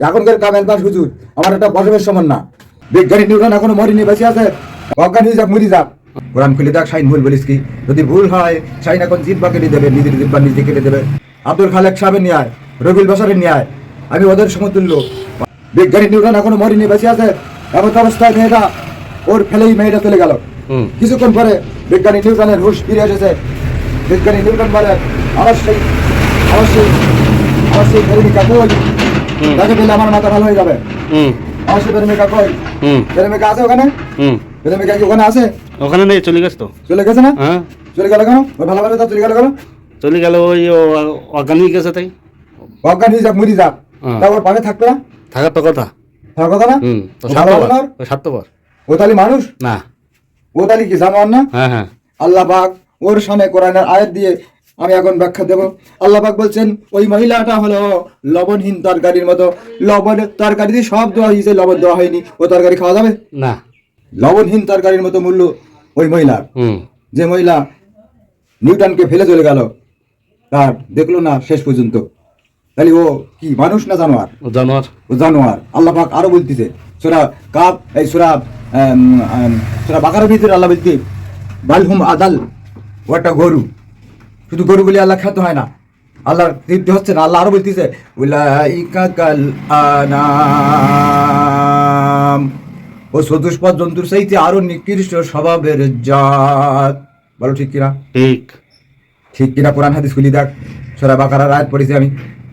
এখনকার কামেল পাস হুজুর আমার একটা বসবের সমান না। বিজ্ঞানী নিউটন এখনো মরিনি, বেঁচে আছে। অজ্ঞান হয়ে যাক, মরি যাক। কোরআন খুলে দেখ, শাইন ভুল বলিস কি? যদি ভুল হয় শাইন এখন জিব্বা কেটে দেবে, নিজের জিব্বা নিজে কেটে দেবে। আব্দুল খালেক সাহেবের ন্যায়, রবিউল বাশারের ন্যায় আমি ওদের সমতুল্য। বিজ্ঞানী নিউটন এখনো মরিনি, বেঁচে আছে। এমন অবস্থায় মেয়েটা ওর ফেলেই মেয়েটা চলে গেল। কিছুক্ষণ পরে বিজ্ঞানী নিউটনের হুঁশ ফিরে এসেছে। বিজ্ঞানী নিউটন বলে, অবশ্যই অবশ্যই অবশ্যই প্রেমিকা কই, তাকে পেলে আমার মাথা ভালো হয়ে যাবে। অবশ্যই প্রেমিকা কই, প্রেমিকা আছে ওখানে? প্রেমিকা কি ওখানে আছে? ওখানে নেই, চলে গেছে তো। চলে গেছে না? হ্যাঁ, চলে গেল কেন? ওই ভালোভাবে তা চলে গেল কেন? চলে গেল ওই অজ্ঞান হয়ে গেছে তাই। অজ্ঞান হয়ে যাক, মরি যাক। তা ওর পাশে থাকবে না? থাকার তো কথা। থাকার কথা না? তো ও ভালো হবে না? স্বার্থপর ও তাহলে মানুষ না। ও তাহলে কি জানোয়ার না? হ্যাঁ হ্যাঁ, আল্লাহ পাক ওর সামনে কোরআনের আয়াত দিয়ে আমি এখন ব্যাখ্যা দেব। আল্লাহ পাক বলছেন ওই মহিলাটা হলো লবণহীন তরকারির মতো। লবণ তরকারি দিয়ে সব দেওয়া হয়েছে, লবণ দেওয়া হয়নি, ও তরকারি খাওয়া যাবে না। লবণহীন তরকারির মতো মূল্য ওই মহিলার। যে মহিলা নিউটনকে ফেলে চলে গেল, তার দেখলো না শেষ পর্যন্ত। তাহলে ও কি মানুষ না জানোয়ার? ও জানোয়ার। ও জানোয়ার। আল্লাহ পাক আরো বলতেছে সূরা কাফ, এই সূরা বাকারার ভিতরে আল্লাহ বলতে বালহুম আদাল, ও একটা গরু। শুধু গরু বলে আল্লাহ খ্যাত হয় না, আল্লাহর তৃপ্তি হচ্ছে না। আল্লাহ আরো বলতেছে উলাইকা কাল আনাম, ও চতুষ্পদ জন্তুর চাইতে আরো নিকৃষ্ট স্বভাবের জাত। বলো ঠিক কিনা? ঠিক। ঠিক কিনা? কোরআন হাদিস খুলি দেখ। সূরা বাকারার আয়াত পড়েছি আমি,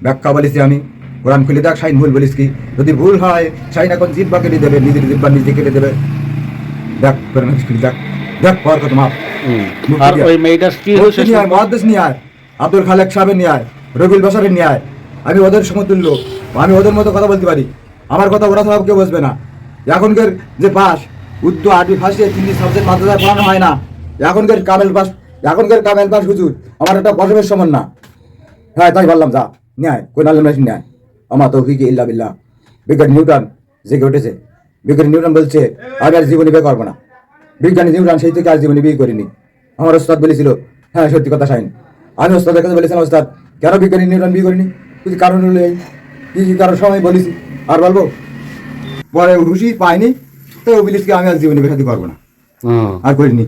ব্যাখ্যা বলেছি আমি। কোরআন খুলে দেখ, শাইন ভুল বলিস কি? যদি ভুল হয় শাইন এখন জিব্বা কেটে দেবে, নিজের জিব্বা নিজে কেটে দেবে। দেখ কোরআন হাদিস খুলি দেখ, দেখ পর কত মাপ। আর ওই মেয়েটার কি হলো শেষ? মহাদ্দেশ ন্যায়, আব্দুল খালেক সাহেবের ন্যায়, রবিউল বাশারের ন্যায় আমি ওদের সমতুল্য। আমি ওদের মতো কথা বলতে পারি, আমার কথা ওরা সব কেউ বসবে না। এখনকার যে পাস, উর্দু আরবি ফার্সি 3টি সাবজেক্ট মাদ্রাসায় পড়ানো হয় না। এখনকার কামেল পাস হুজুর আমার একটা বসবের সমান না। হ্যাঁ তাই বললাম, যা ন্যায় কোন আলম ন্যায় আমার তৌফিক ইল্লা বিল্লাহ। বিজ্ঞানী নিউটন জেগে উঠেছে। বিজ্ঞানী নিউটন বলছে আমি আর জীবনে বিয়ে করবো না। বিজ্ঞানী নিউটন সেই থেকে আর জীবনে বিয়ে করিনি। আমার ওস্তাদ বলেছিল, হ্যাঁ সত্যি কথা শাইন, আমি ওস্তাদের কাছে বলেছিলাম, ওস্তাদ কেন বিজ্ঞানী নিউটন বিয়ে করিনি? কিছু কারণ হলো এই, কি কারণ সময় বলেছি আর বলবো। পরে হুশি পাইনি, তো বলিস কি আমি আর জীবনে বিয়ে করবো না, আর করিনি।